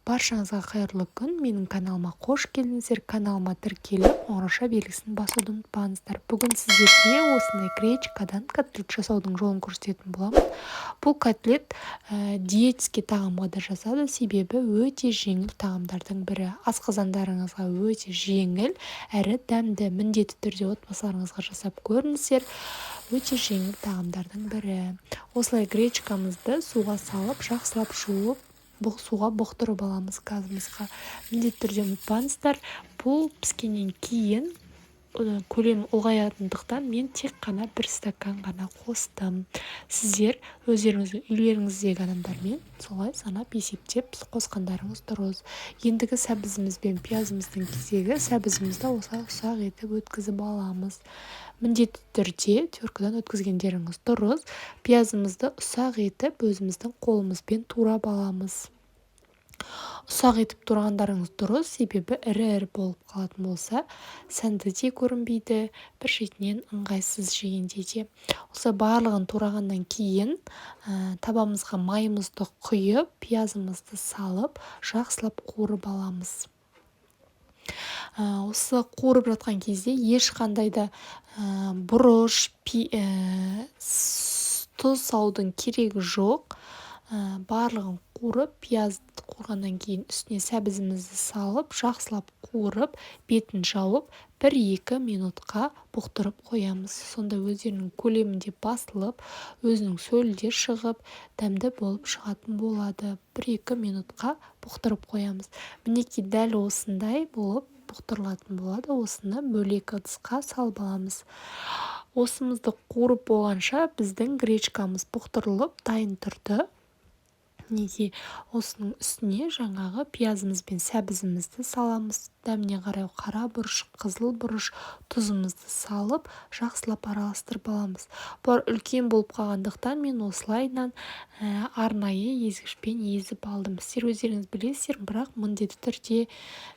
Баршаңызға қайырлы күн. Менің каналыма қош келдіңіздер. Каналыма тіркеліп, қоңырауша белгісін басуды ұмытпаңыздар. Бүгін сіздерге осындай гречкадан котлет жасаудың жолын көрсететін боламын. Бұл котлет диетский тағамға да жасады, себебі өте жеңіл тағамдардың бірі. Асқазандарыңызға өте жеңіл, әрі дәмді, міндетті түрде отбасыларыңызға жасап көріңіздер. Өте жеңіл тағамдардың бірі. Осылай гречкамызды суға салып, жақсылап жуып, бұл суға бұқтырып аламыз газымызға. Міндетті түрде ұмытпаңыздар. Бұл піскеннен кейін көлемі ұлғаятындықтан мен тек қана 1 стакан ғана қостым. Сіздер өздеріңіздің үйлеріңіздегі адамдармен солай санап есептеп қосқандарыңыз дұрыс. Ендігі сәбізіміз бен пиязымыздың кезегі. Сәбізімізді ұсақ етіп өткізіп аламыз. Міндетті түрде теркадан өткізгендеріңіз дұрыс. Пиязымызды ұсақ етіп өзіміздің қолымызбен турап аламыз. Ұсақ етіп турағандарыңыз дұрыс, себебі ірі болып қалатын болса, сәнді де көрінбейді, бір шетінен ыңғайсыз жегенде де. Осы барлығын турағаннан кейін табамызға майымызды құйып, пиязымызды салып, жақсылап қуырып аламыз. Осы қуырып жатқан кезде ешқандай да бұрыш, тұз салудың керегі жоқ. Барлығын қуырып, пиязды қуырғаннан кейін үстіне сәбізімізді салып, жақсылап қуырып, бетін жауып, 1-2 минутқа бұқтырып қоямыз. Сонда өздерінің көлемінде басылып, өзінің сөлі де шығып, дәмді болып шығатын болады. 1-2 минутқа бұқтырып қоямыз. Мінекей дәл осындай болып бұқтырылатын болады. Осыны бөлек ыдысқа салып аламыз. Осымызды қуырып болғанша біздің гречкамыз бұқтырылып дайын тұрды. Неге осының үстіне жаңағы пиязымыз бен сәбізімізді саламыз. Дәміне қарай қара бұрыш, қызыл бұрыш, тұзымызды салып, жақсылап араластырып аламыз. Бұлар үлкен болып қалғандықтан мен осылайдан арнайы езгішпен езіп алдым. Сіздер өздеріңіз білесіздер, бірақ міндетті түрде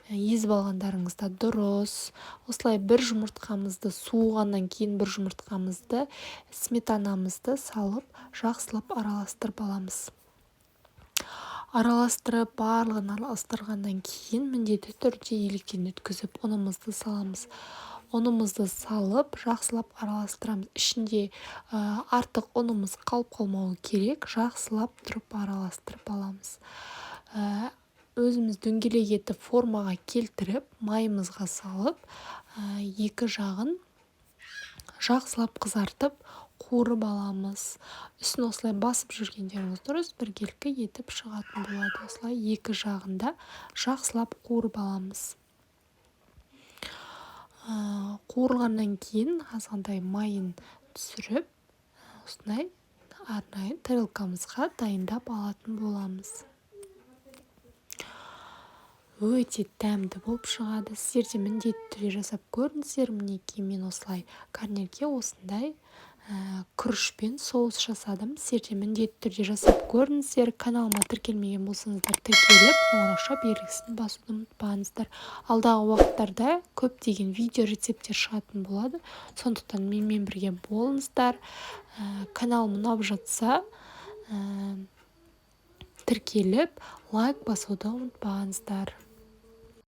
езіп алғандарыңыз да дұрыс. Осылай бір жұмыртқамызды суығаннан кейін бір жұмыртқамызды, сметанамызды салып, жақсылап араластырып аламыз. Араластырып, барлығын араластырғаннан кейін міндетті түрде електен өткізіп ұнымызды саламыз. Ұнымызды салып, жақсылап араластырамыз. Ішінде артық ұнымыз қалып қалмауы керек. Жақсылап тұрып араластырып аламыз. Өзіміз дөңгелек етіп формаға келтіріп, майымызға салып, екі жағын жақсылап қызартып, қуырып аламыз. Үстін осылай басып жүргендеріңіз дұрыс, біркелкі етіп шығатын болады. Осылай екі жағында жақсылап қуырып аламыз. Қуырғаннан кейін азғантай майын түсіріп, осындай арнайы тарелкамызға дайындап алатын боламыз. Өте дәмді болып шығады. Сіздер де міндетті түрде жасап көріңіздер. Мінекей мен осылай гарнирге осындай күрішпен соус жасадым. Сіздер де міндетті түрде жасап көріңіздер. Каналыма тіркелмеген болсаңыздар, тіркеліп, қоңырауша белгісін басуды ұмытпаңыздар. Алдағы уақыттарда көптеген видео рецепттер шығатын болады. Сондықтан менімен бірге болыңыздар. Каналым ұнап жатса, тіркеліп, лайк басуды ұмытпаңыздар.